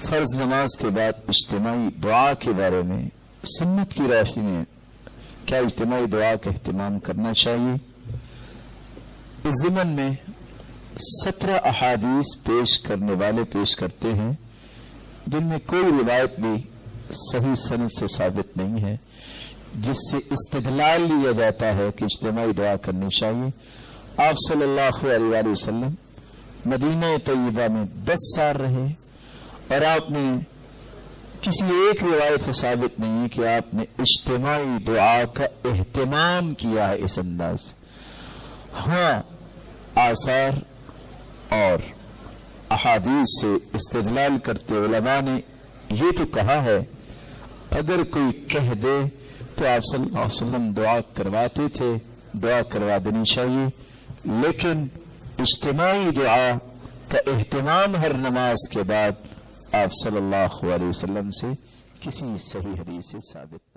فرض نماز کے بعد اجتماعی دعا کے بارے میں سنت کی روشنی میں کیا اجتماعی دعا کا اہتمام کرنا چاہیے؟ اس ضمن میں 17 احادیث پیش کرنے والے پیش کرتے ہیں جن میں کوئی روایت بھی صحیح سند سے ثابت نہیں ہے جس سے استدلال لیا جاتا ہے کہ اجتماعی دعا کرنی چاہیے۔ آپ صلی اللہ علیہ وآلہ وسلم مدینہ طیبہ میں 10 سال رہے اور آپ نے کسی ایک روایت سے ثابت نہیں ہے کہ آپ نے اجتماعی دعا کا اہتمام کیا ہے اس انداز سے۔ ہاں، آثار اور احادیث سے استدلال کرتے علماء نے یہ تو کہا ہے اگر کوئی کہہ دے تو آپ صلی اللہ علیہ وسلم دعا کرواتے تھے، دعا کروا دینی چاہیے، لیکن اجتماعی دعا کا اہتمام ہر نماز کے بعد آپ صلی اللہ علیہ وسلم سے کسی صحیح حدیث سے ثابت